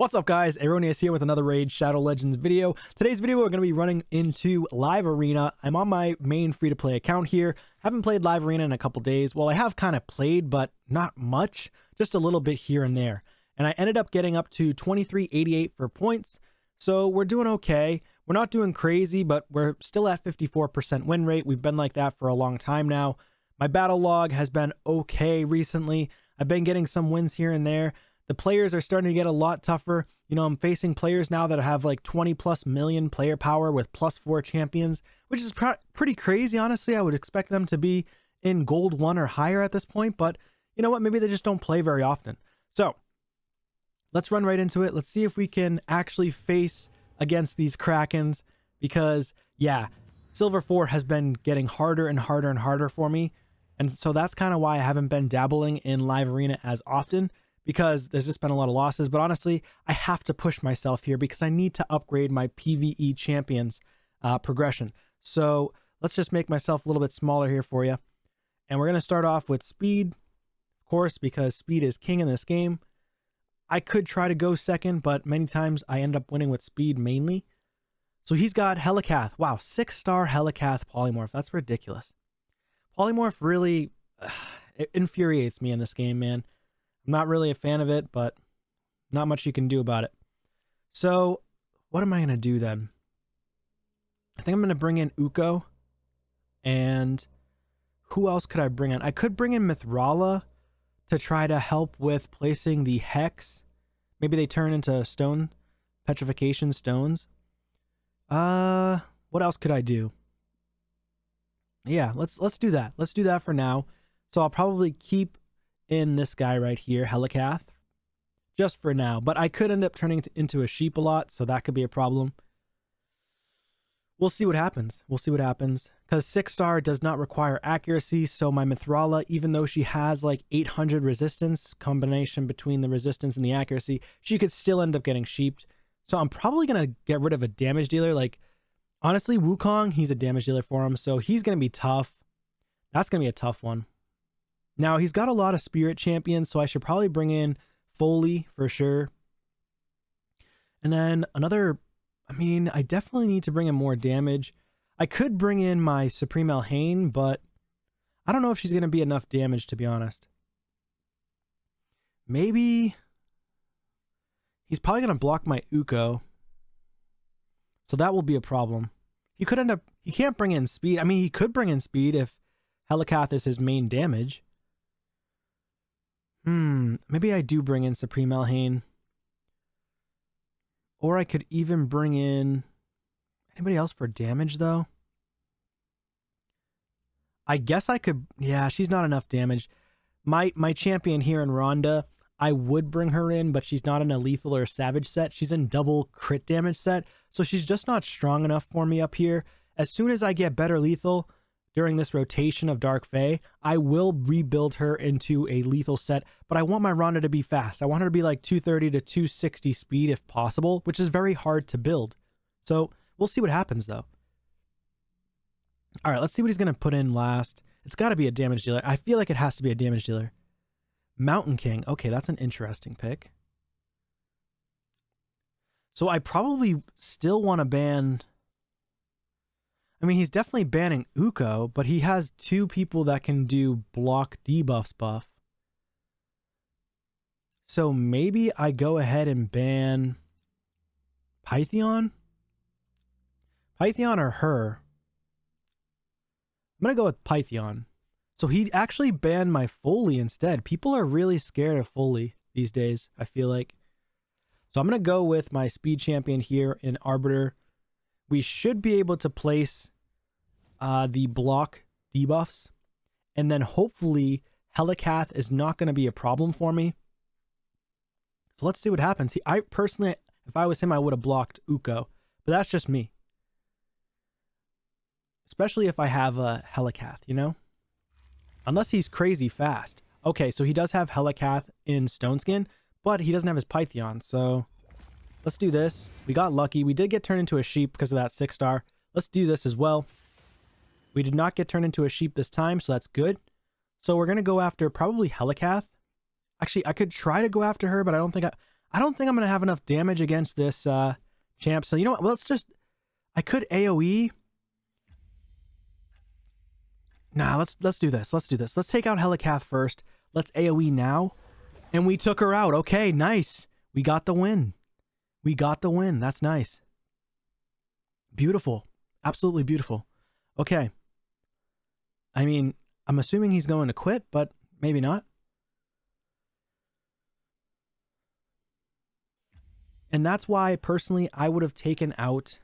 What's up guys, Aroneous here with another Raid Shadow Legends video. Today's video we're going to be running into Live Arena. I'm on my main free-to-play account here. Haven't played Live Arena in a couple days. Well, I have kind of played, but not much. Just a little bit here and there. And I ended up getting up to 2388 for points. So we're doing okay. We're not doing crazy, but we're still at 54% win rate. We've been like that for a long time now. My battle log has been okay recently. I've been getting some wins here and there. The players are starting to get a lot tougher. You know, I'm facing players now that have like 20 plus million player power with +4 champions, which is pretty crazy. Honestly, I would expect them to be in gold 1 or higher at this point, but you know what? Maybe they just don't play very often. So let's run right into it. Let's see if we can actually face against these Krakens, because yeah, Silver 4 has been getting harder and harder and harder for me. And so that's kind of why I haven't been dabbling in Live Arena as often, because there's just been a lot of losses. But honestly, I have to push myself here because I need to upgrade my PvE champions progression. So let's just make myself a little bit smaller here for you. And we're going to start off with speed, of course, because speed is king in this game. I could try to go second, but many times I end up winning with speed mainly. So he's got Helicath. Wow, 6-star Helicath Polymorph. That's ridiculous. Polymorph really it infuriates me in this game, man. I'm not really a fan of it, but not much you can do about it. So what am I going to do then? I think I'm going to bring in Uko. And who else could I bring in? I could bring in Mithrala to try to help with placing the Hex. Maybe they turn into stone, petrification stones. What else could I do? Yeah, let's do that. Let's do that for now. So I'll probably keep in this guy right here, Helicath, just for now. But I could end up turning into a sheep a lot, so that could be a problem. We'll see what happens. We'll see what happens. Because 6-star does not require accuracy, so my Mithrala, even though she has like 800 resistance, combination between the resistance and the accuracy, she could still end up getting sheeped. So I'm probably going to get rid of a damage dealer. Like, honestly, Wukong, he's a damage dealer for him, so he's going to be tough. That's going to be a tough one. Now, he's got a lot of spirit champions, so I should probably bring in Foley for sure. And then another, I mean, I definitely need to bring in more damage. I could bring in my Supreme Elhain, but I don't know if she's going to be enough damage, to be honest. Maybe he's probably going to block my Uko. So that will be a problem. He could end up, he can't bring in speed. I mean, he could bring in speed if Helicath is his main damage. Maybe I do bring in Supreme Elhain. Or I could even bring in anybody else for damage, though. I guess I could, yeah, she's not enough damage. My champion here in Rhonda, I would bring her in, but she's not in a lethal or savage set. She's in double crit damage set, so she's just not strong enough for me up here. As soon as I get better lethal during this rotation of Dark Fae, I will rebuild her into a lethal set, but I want my Rhonda to be fast. I want her to be like 230 to 260 speed if possible, which is very hard to build. So we'll see what happens though. All right, let's see what he's going to put in last. It's got to be a damage dealer. I feel like it has to be a damage dealer. Mountain King. Okay, that's an interesting pick. So I probably still want to ban... I mean, he's definitely banning Uko, but he has 2 people that can do block debuffs buff. So maybe I go ahead and ban Pythion? Pythion or her? I'm going to go with Pythion. So he actually banned my Foley instead. People are really scared of Foley these days, I feel like. So I'm going to go with my speed champion here in Arbiter. We should be able to place the block debuffs. And then hopefully Helicath is not going to be a problem for me. So let's see what happens. I personally, if I was him, I would have blocked Uko. But that's just me. Especially if I have a Helicath, you know? Unless he's crazy fast. Okay, so he does have Helicath in Stone Skin, but he doesn't have his Pythion. So let's do this. We got lucky. We did get turned into a sheep because of that 6-star. Let's do this as well. We did not get turned into a sheep this time, so that's good. So we're going to go after probably Helicath. Actually, I could try to go after her, but I don't think I don't think I'm going to have enough damage against this champ. So you know what? Well, let's just... I could AoE. Nah, let's do this. Let's do this. Let's take out Helicath first. Let's AoE now. And we took her out. Okay, nice. We got the win. We got the win. That's nice. Beautiful. Absolutely beautiful. Okay. I mean, I'm assuming he's going to quit, but maybe not. And that's why, personally, I would have taken out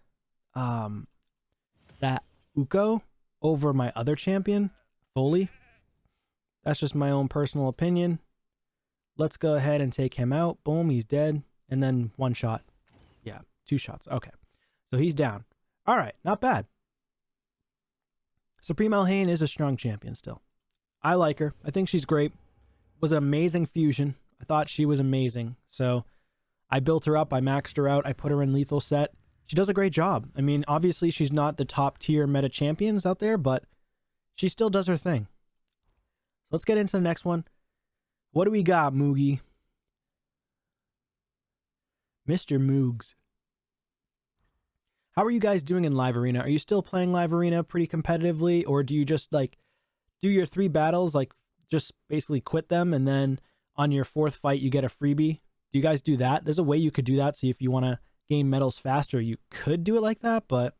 that Uko over my other champion, Foley. That's just my own personal opinion. Let's go ahead and take him out. Boom, he's dead. And then one shot. Yeah, 2 shots. Okay. So he's down. All right, not bad. Supreme Elhain is a strong champion still. I like her. I think she's great. Was an amazing fusion. I thought she was amazing. So I built her up. I maxed her out. I put her in lethal set. She does a great job. I mean, obviously she's not the top tier meta champions out there, but she still does her thing. Let's get into the next one. What do we got, Moogie? Mr. Moogs. How are you guys doing in Live Arena? Are you still playing Live Arena pretty competitively, or do you just like do your 3 battles, like just basically quit them, and then on your 4th fight you get a freebie? Do you guys do that? There's a way you could do that, so if you want to gain medals faster, you could do it like that, but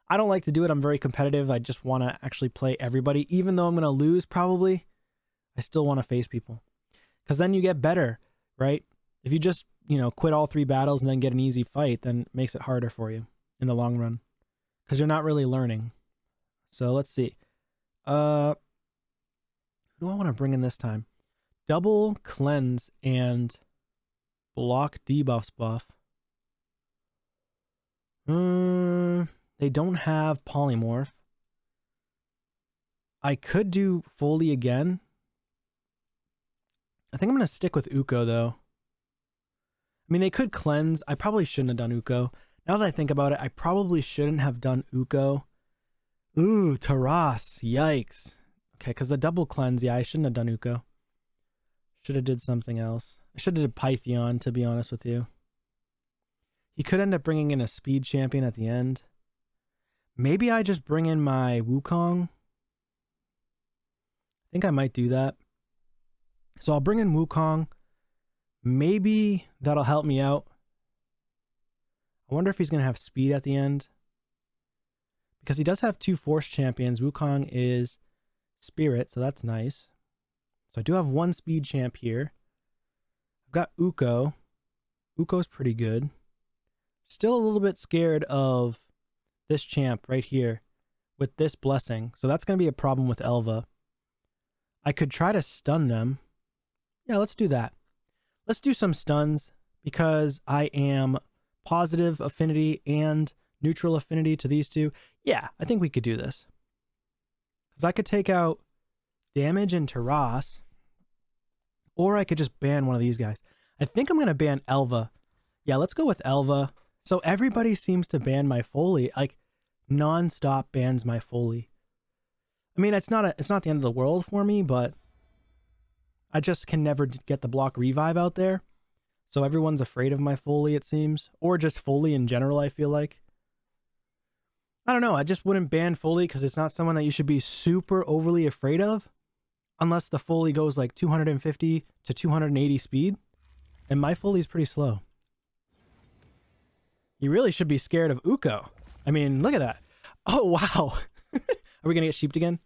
I don't like to do it. I'm very competitive. I just want to actually play everybody, even though I'm going to lose probably. I still want to face people, because then you get better, right? If you just, you know, quit all 3 battles and then get an easy fight, then it makes it harder for you in the long run, because you're not really learning. So let's see. Who do I want to bring in this time? Double cleanse and block debuffs buff. They don't have polymorph. I could do Foley again. I think I'm going to stick with Uko, though. I mean, they could cleanse. I probably shouldn't have done Uko. Now that I think about it, I probably shouldn't have done Uko. Ooh, Taras. Yikes. Okay, because the double cleanse, yeah, I shouldn't have done Uko. Should have did something else. I should have did Pythion, to be honest with you. He could end up bringing in a speed champion at the end. Maybe I just bring in my Wukong. I think I might do that. So I'll bring in Wukong. Maybe that'll help me out. I wonder if he's going to have speed at the end, because he does have 2 force champions. Wukong is spirit, so that's nice. So I do have 1 speed champ here. I've got Uko. Uko's pretty good. Still a little bit scared of this champ right here with this blessing. So that's going to be a problem with Elva. I could try to stun them. Yeah, let's do that. Let's do some stuns, because I am positive affinity and neutral affinity to these 2. Yeah, I think we could do this. Because I could take out damage and Taras, or I could just ban one of these guys. I think I'm going to ban Elva. Yeah, let's go with Elva. So everybody seems to ban my Foley, like non-stop bans my Foley. I mean, it's not the end of the world for me, but I just can never get the block revive out there. So everyone's afraid of my Foley, it seems. Or just Foley in general, I feel like. I don't know. I just wouldn't ban Foley, because it's not someone that you should be super overly afraid of. Unless the Foley goes like 250 to 280 speed. And my Foley's pretty slow. You really should be scared of Uko. I mean, look at that. Oh, wow. Are we going to get sheeped again?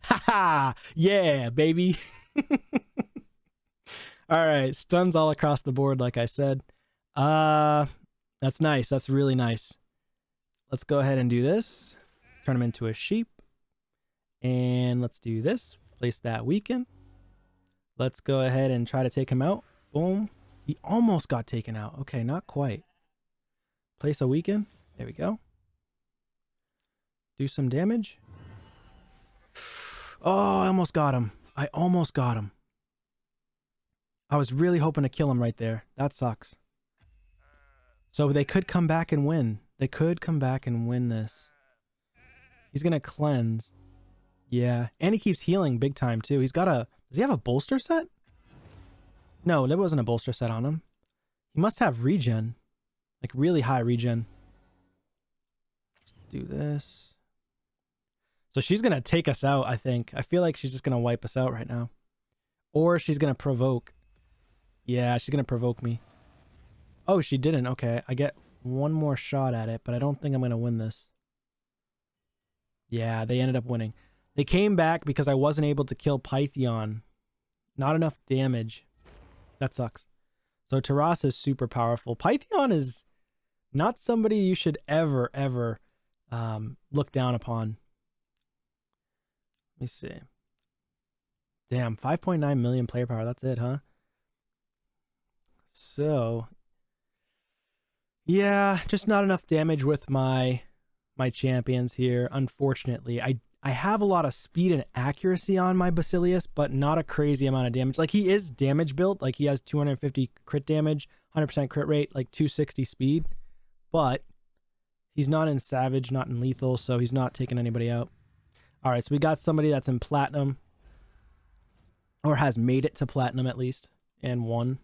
Haha. Yeah, baby. All right. Stuns all across the board, like I said. That's nice. That's really nice. Let's go ahead and do this. Turn him into a sheep. And let's do this. Place that weaken. Let's go ahead and try to take him out. Boom. He almost got taken out. Okay, not quite. Place a weaken. There we go. Do some damage. Oh, I almost got him. I almost got him. I was really hoping to kill him right there. That sucks. So they could come back and win. They could come back and win this. He's going to cleanse. Yeah. And he keeps healing big time too. He's got a... Does he have a bolster set? No, there wasn't a bolster set on him. He must have regen. Like really high regen. Let's do this. So she's going to take us out, I think. I feel like she's just going to wipe us out right now. Or she's going to provoke. Yeah, she's going to provoke me. Oh, she didn't. Okay, I get one more shot at it, but I don't think I'm going to win this. Yeah, they ended up winning. They came back because I wasn't able to kill Pythion. Not enough damage. That sucks. So Taras is super powerful. Pythion is not somebody you should ever look down upon. Let me see. Damn, 5.9 million player power. That's it, huh? So, yeah, just not enough damage with my champions here. Unfortunately, I have a lot of speed and accuracy on my Basilius, but not a crazy amount of damage. Like, he is damage built. Like, he has 250 crit damage, 100% crit rate, like 260 speed. But he's not in Savage, not in Lethal, so he's not taking anybody out. All right, so we got somebody that's in Platinum, or has made it to Platinum at least, and won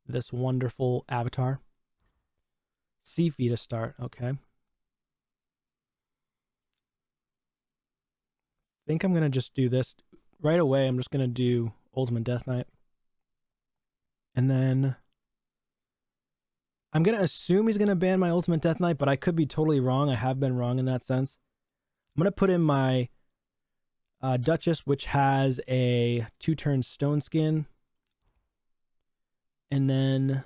this wonderful avatar. Sifi to start, okay. I think I'm going to just do this right away. I'm just going to do Ultimate Death Knight. And then I'm going to assume he's going to ban my Ultimate Death Knight, but I could be totally wrong. I have been wrong in that sense. I'm going to put in my Duchess, which has a 2-turn Stone Skin. And then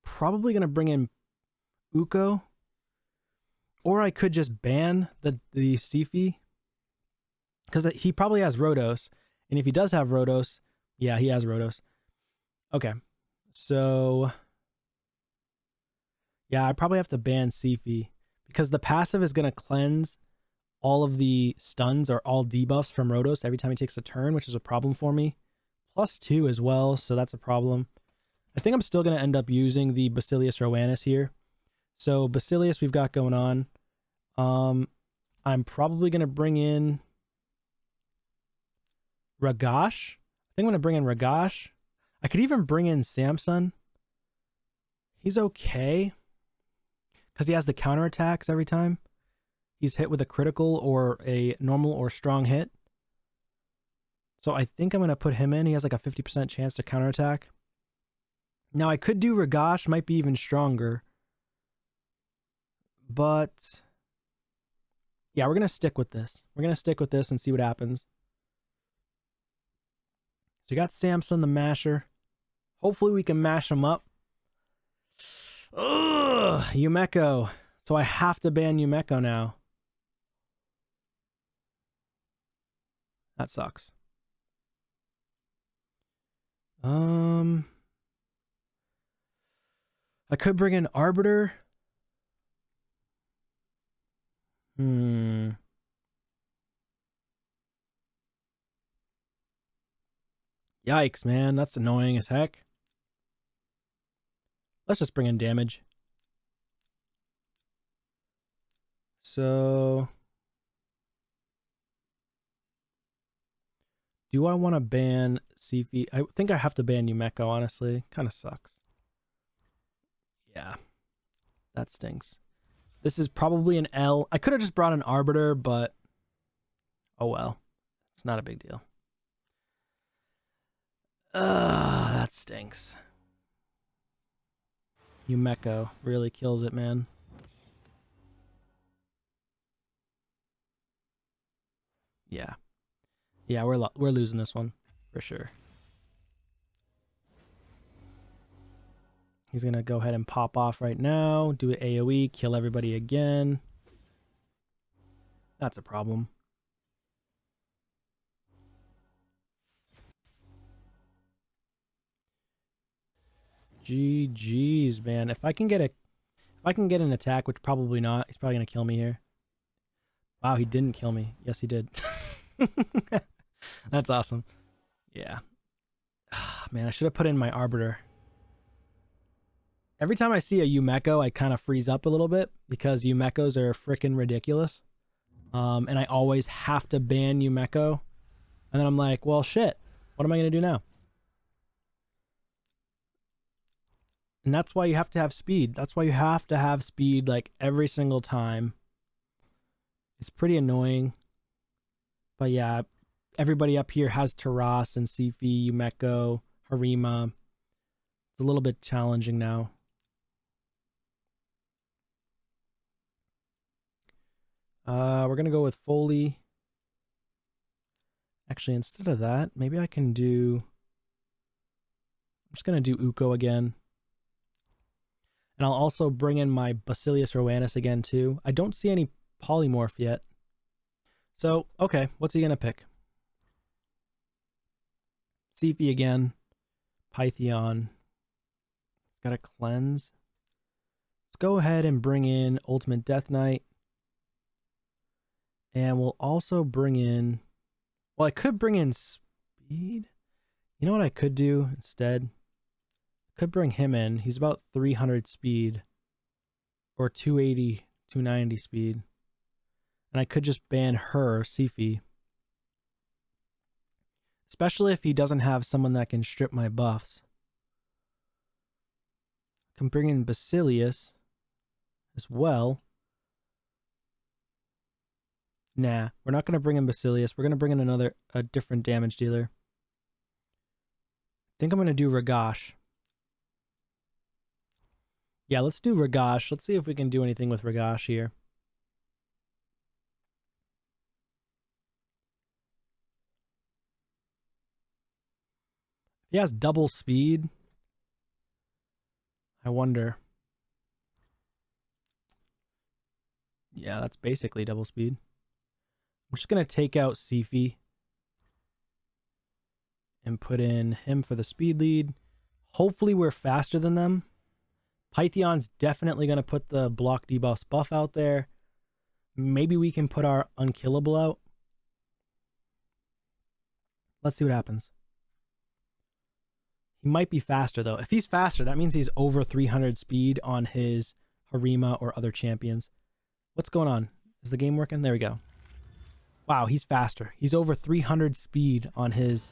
probably going to bring in Uko. Or I could just ban the Sifi. Because he probably has Rhodos. And if he does have Rhodos, yeah, he has Rhodos. Okay. So, yeah, I probably have to ban Sifi. Because the passive is going to cleanse all of the stuns or all debuffs from Rhodos every time he takes a turn, which is a problem for me. +2 as well, so that's a problem. I think I'm still going to end up using the Basilius Aroneous here. So Basilius we've got going on. I'm probably going to bring in Ragash. I think I'm going to bring in Ragash. I could even bring in Samson. He's okay. Because he has the counterattacks every time he's hit with a critical or a normal or strong hit. So I think I'm going to put him in. He has like a 50% chance to counterattack. Now I could do Ragash, might be even stronger. But yeah, we're going to stick with this. We're going to stick with this and see what happens. So you got Samson the Masher. Hopefully we can mash him up. Ugh, Yumeko. So I have to ban Yumeko now. That sucks. I could bring in Arbiter. Yikes, man. That's annoying as heck. Let's just bring in damage. So, do I want to ban Sifi? I think I have to ban Yumeko, honestly. Kind of sucks. Yeah. That stinks. This is probably an L. I could have just brought an Arbiter, but oh well. It's not a big deal. That stinks. Yumeko really kills it, man. Yeah. Yeah, we're losing this one for sure. He's going to go ahead and pop off right now, do an AoE, kill everybody again. That's a problem. GG's, man. If I can get an attack, which probably not, he's probably going to kill me here. Wow, he didn't kill me. Yes, he did. That's awesome. Yeah. Man, I should have put in my Arbiter. Every time I see a Yumeko, I kind of freeze up a little bit because Yumekos are freaking ridiculous. And I always have to ban Yumeko. And then I'm like, well, shit. What am I going to do now? And that's why you have to have speed. That's why you have to have speed like every single time. It's pretty annoying. But yeah, everybody up here has Taras and Sifi, Yumeko, Harima. It's a little bit challenging now. We're going to go with Foley. Actually, instead of that, maybe I can do... I'm just going to do Uko again. And I'll also bring in my Basilius Rowanus again, too. I don't see any polymorph yet. So, okay, what's he going to pick? Sifi again. Pythion. It's got a cleanse. Let's go ahead and bring in Ultimate Death Knight. And we'll also bring in... Well, I could bring in speed. You know what I could do instead? I could bring him in. He's about 300 speed. Or 280, 290 speed. And I could just ban her, Sifi. Especially if he doesn't have someone that can strip my buffs. I can bring in Basilius as well. Nah, we're not going to bring in Basilius. We're going to bring in a different damage dealer. I think I'm going to do Ragash. Yeah, let's do Ragash. Let's see if we can do anything with Ragash here. He has double speed. I wonder. Yeah, that's basically double speed. I'm just going to take out Sifi and put in him for the speed lead. Hopefully we're faster than them. Pythion's definitely going to put the block debuffs buff out there. Maybe we can put our unkillable out. Let's see what happens. He might be faster though. If he's faster, that means he's over 300 speed on his Harima or other champions. What's going on? Is the game working? There we go. Wow, he's faster. He's over 300 speed on his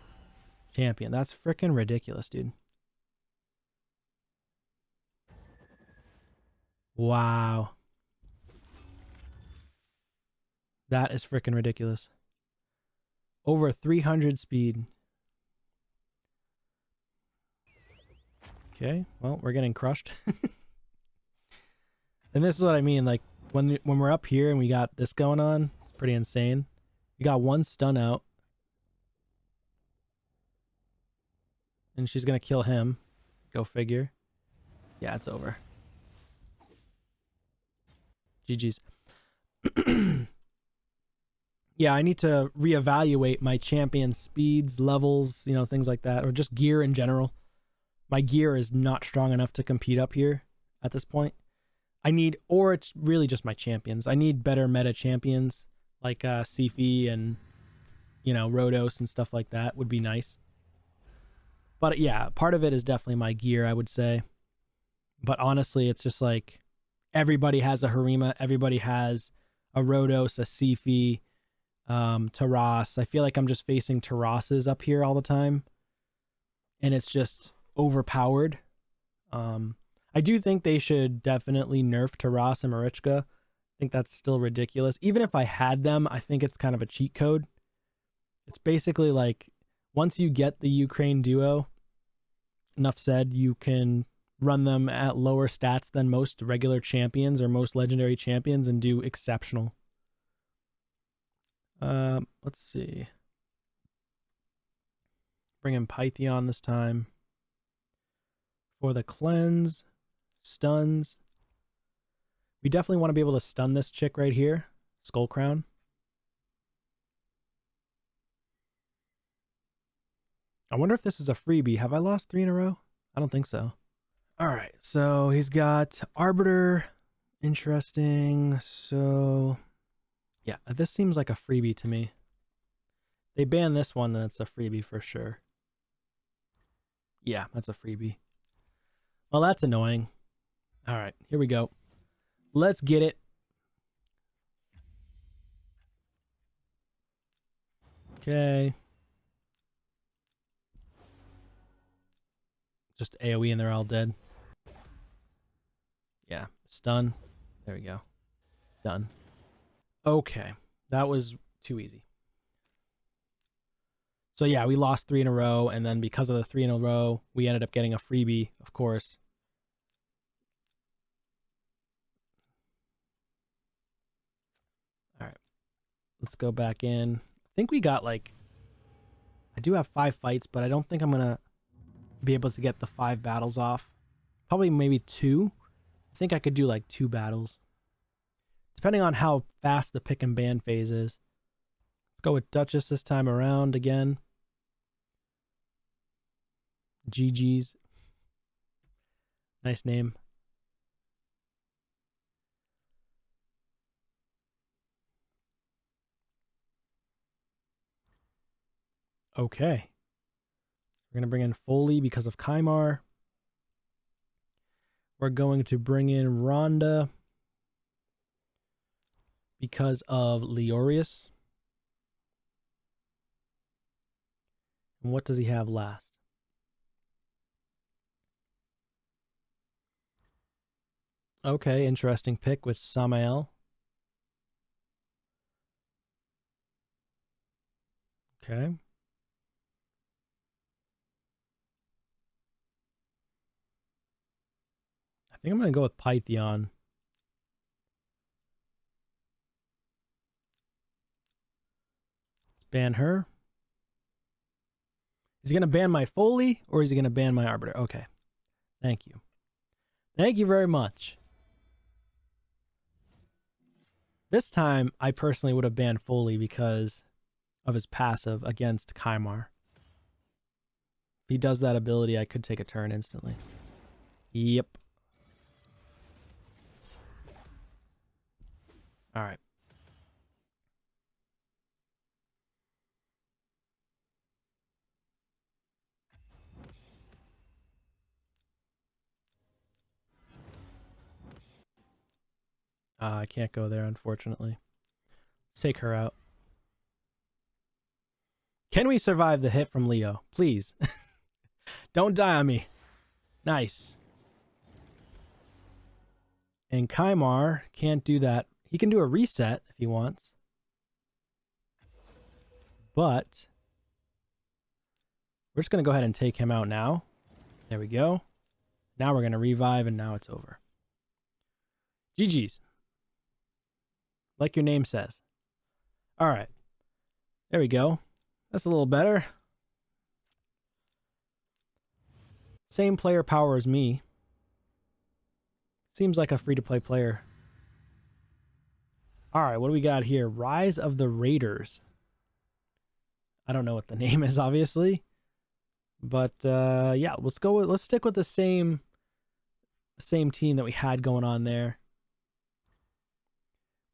champion. That's freaking ridiculous, dude. Wow. That is freaking ridiculous. Over 300 speed. Okay, well, we're getting crushed. And this is what I mean, like, when we're up here and we got this going on, it's pretty insane. We got one stun out. And she's going to kill him. Go figure. Yeah, it's over. GG's. Yeah, I need to reevaluate my champion speeds, levels, you know, things like that. Or just gear in general. My gear is not strong enough to compete up here at this point. I need, or it's really just my champions. I need better meta champions like Sifi and, you know, Rhodos and stuff like that would be nice. But yeah, part of it is definitely my gear, I would say. But honestly, it's just like everybody has a Harima, everybody has a Rhodos, a Sifi, Taras. I feel like I'm just facing Tarases up here all the time. And it's just overpowered. I do think they should definitely nerf Taras and Marichka. I think that's still ridiculous. Even if I had them, I think it's kind of a cheat code. It's basically like once you get the Ukraine duo, enough said, you can run them at lower stats than most regular champions or most legendary champions and do exceptional. Let's see. Bring in Pythion this time. For the cleanse, stuns. We definitely want to be able to stun this chick right here. Skull Crown. I wonder if this is a freebie. Have I lost 3 in a row? I don't think so. All right, so he's got Arbiter. Interesting. So, yeah, this seems like a freebie to me. They ban this one, then it's a freebie for sure. Yeah, that's a freebie. Well, that's annoying. All right, here we go. Let's get it. Okay. Just AoE and they're all dead. Yeah, stun. There we go. Done. Okay, that was too easy. So yeah, we lost 3 in a row, and then because of the 3 in a row, we ended up getting a freebie, of course. All right, let's go back in. I think we got like, I do have 5 fights, but I don't think I'm gonna be able to get the 5 battles off. Probably maybe 2. I think I could do like 2 battles, depending on how fast the pick and ban phase is. Let's go with Duchess this time around again. GG's. Nice name. Okay. We're going to bring in Foley because of Kymar. We're going to bring in Rhonda because of Aroneous. And what does he have last? Okay, interesting pick with Samael. Okay. I think I'm going to go with Pythion. Let's ban her. Is he going to ban my Foley or is he going to ban my Arbiter? Okay. Thank you. Thank you very much. This time, I personally would have banned Foley because of his passive against Kymar. If he does that ability, I could take a turn instantly. Yep. All right. I can't go there, unfortunately. Let's take her out. Can we survive the hit from Leo? Please. Don't die on me. Nice. And Kymar can't do that. He can do a reset if he wants. But we're just going to go ahead and take him out now. There we go. Now we're going to revive, and now it's over. GG's. Like your name says. All right. There we go. That's a little better. Same player power as me. Seems like a free-to-play player. All right, what do we got here? Rise of the Raiders. I don't know what the name is, obviously. But yeah, let's stick with the same team that we had going on there.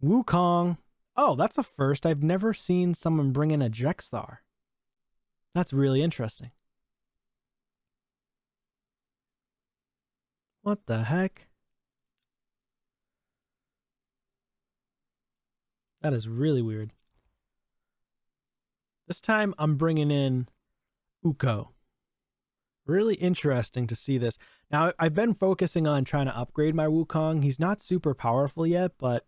Wukong. Oh, that's a first. I've never seen someone bring in a Drexthar. That's really interesting. What the heck? That is really weird. This time I'm bringing in Uko. Really interesting to see this. Now, I've been focusing on trying to upgrade my Wukong. He's not super powerful yet, but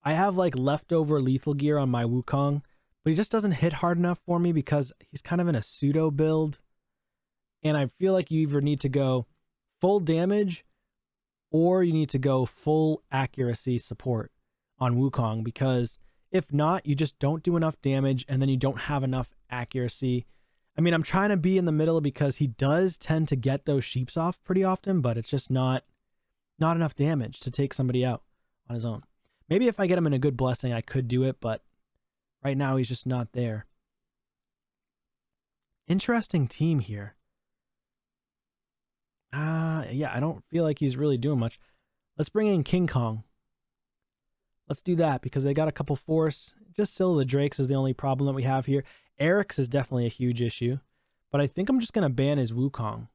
I have like leftover lethal gear on my Wukong, but he just doesn't hit hard enough for me because he's kind of in a pseudo build. And I feel like you either need to go full damage or you need to go full accuracy support on Wukong, because if not, you just don't do enough damage and then you don't have enough accuracy. I mean, I'm trying to be in the middle because he does tend to get those sheeps off pretty often, but it's just not enough damage to take somebody out on his own. Maybe if I get him in a good blessing, I could do it, but right now he's just not there. Interesting team here. Yeah, I don't feel like he's really doing much. Let's bring in King Kong. Let's do that because they got a couple force. Just Scylla the Drakes is the only problem that we have here. Eric's is definitely a huge issue, but I think I'm just going to ban his Wukong.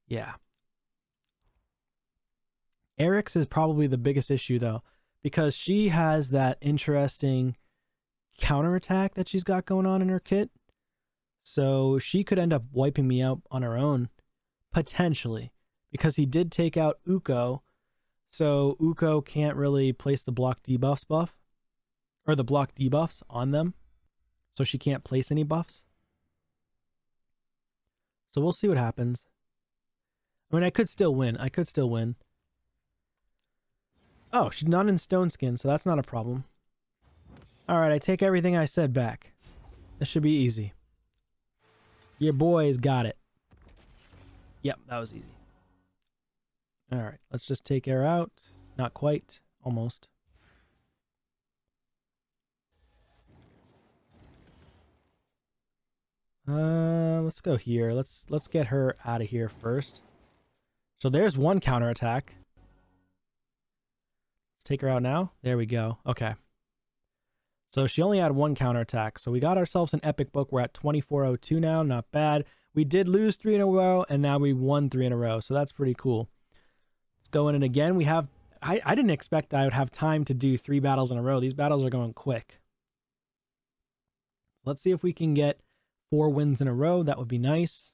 Yeah. Eric's is probably the biggest issue though, because she has that interesting counterattack that she's got going on in her kit. So she could end up wiping me out on her own, potentially, because he did take out Uko. So Uko can't really place the block debuffs buff, or the block debuffs on them. So she can't place any buffs. So we'll see what happens. I mean, I could still win. Oh, she's not in Stone Skin, so that's not a problem. Alright, I take everything I said back. This should be easy. Your boy's got it. Yep, that was easy. Alright, let's just take her out. Not quite. Almost. Let's go here. Let's get her out of here first. So there's one counterattack. Let's take her out now. There we go. Okay. So she only had one counterattack. So we got ourselves an epic book. We're at 2402 now. Not bad. We did lose 3 in a row, and now we won 3 in a row. So that's pretty cool. Let's go in, and again, we have... I didn't expect I would have time to do 3 battles in a row. These battles are going quick. Let's see if we can get 4 wins in a row. That would be nice.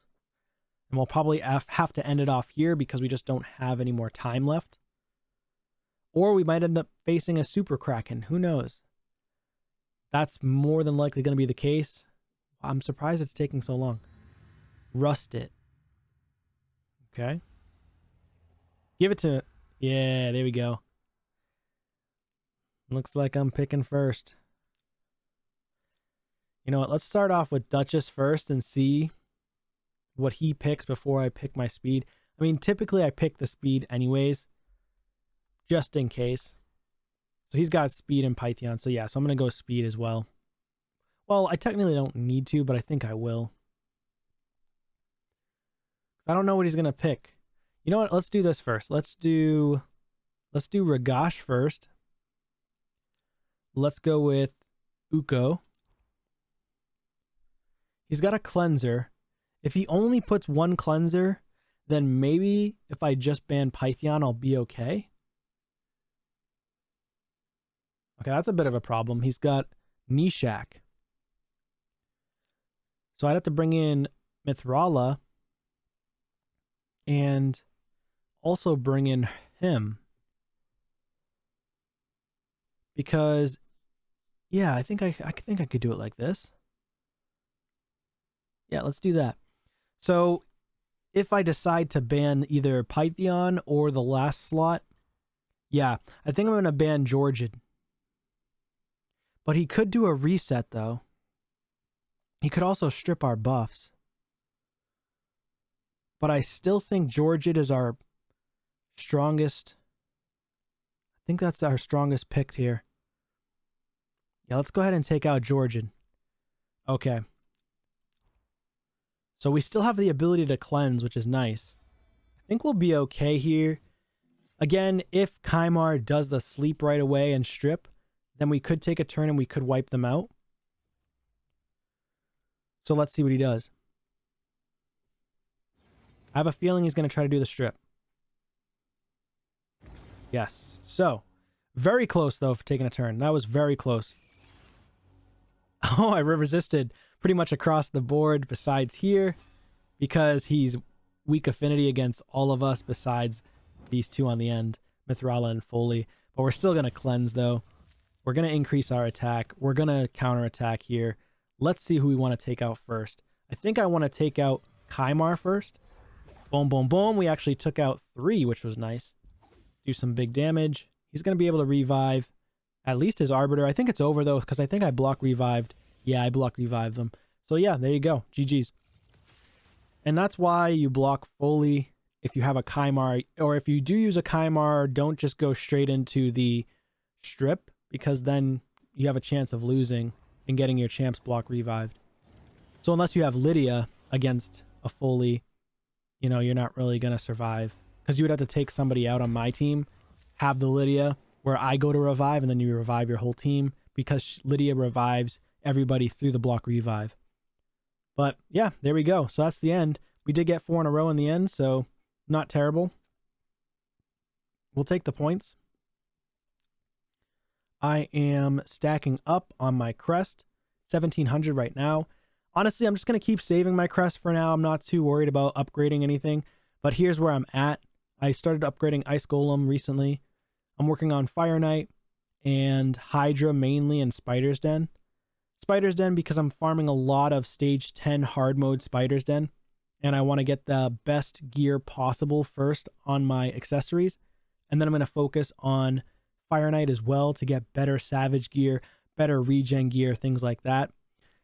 And we'll probably have to end it off here because we just don't have any more time left. Or we might end up facing a Super Kraken. Who knows? That's more than likely going to be the case. I'm surprised it's taking so long. Rust it. Okay. Give it to... Yeah, there we go. Looks like I'm picking first. You know what? Let's start off with Duchess first and see what he picks before I pick my speed. I mean, typically I pick the speed anyways, just in case. So he's got speed and Python. So yeah, so I'm going to go speed as well. Well, I technically don't need to, but I think I will. I don't know what he's going to pick. You know what? Let's do this first. Let's do Ragash first. Let's go with Uko. He's got a cleanser. If he only puts one cleanser, then maybe if I just ban Python, I'll be okay. Okay, that's a bit of a problem. He's got Nishak. So I'd have to bring in Mithrala and also bring in him. Because, yeah, I think I could do it like this. Yeah, let's do that. So if I decide to ban either Python or the last slot, yeah, I think I'm going to ban Georgian. But he could do a reset, though. He could also strip our buffs. But I still think Georgian is our strongest. I think that's our strongest pick here. Yeah, let's go ahead and take out Georgian. Okay. So we still have the ability to cleanse, which is nice. I think we'll be okay here. Again, if Kymar does the sleep right away and strip, then we could take a turn and we could wipe them out. So let's see what he does. I have a feeling he's going to try to do the strip. Yes. So, very close, though, for taking a turn. That was very close. Oh, I resisted pretty much across the board besides here because he's weak affinity against all of us besides these two on the end, Mithrala and Foley. But we're still going to cleanse, though. We're going to increase our attack. We're going to counterattack here. Let's see who we want to take out first. I think I want to take out Kymar first. Boom, boom, boom. We actually took out 3, which was nice. Do some big damage. He's going to be able to revive at least his Arbiter. I think it's over, though, because I think I block revived. Yeah, I block revived them. So, yeah, there you go. GG's. And that's why you block Foley if you have a Kymar. Or if you do use a Kymar, don't just go straight into the strip, because then you have a chance of losing and getting your champs block revived. So unless you have Lydia against a Foley, you know, you're not really going to survive. Because you would have to take somebody out on my team, have the Lydia, where I go to revive, and then you revive your whole team, because Lydia revives everybody through the block revive. But yeah, there we go. So that's the end. We did get 4 in a row in the end, so not terrible. We'll take the points. I am stacking up on my crest, 1700 right now. Honestly, I'm just going to keep saving my crest for now. I'm not too worried about upgrading anything, but here's where I'm at. I started upgrading Ice Golem recently. I'm working on Fire Knight and Hydra mainly, and Spider's Den. Spider's Den because I'm farming a lot of stage 10 hard mode Spider's Den, and I want to get the best gear possible first on my accessories, and then I'm going to focus on Fire Knight as well to get better Savage gear, better regen gear, things like that.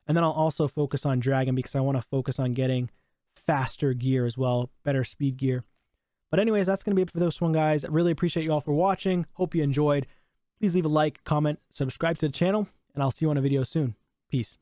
And then I'll also focus on Dragon because I want to focus on getting faster gear as well, better speed gear. But anyways, that's going to be it for this one, guys. I really appreciate you all for watching. Hope you enjoyed. Please leave a like, comment, subscribe to the channel, and I'll see you on a video soon. Peace.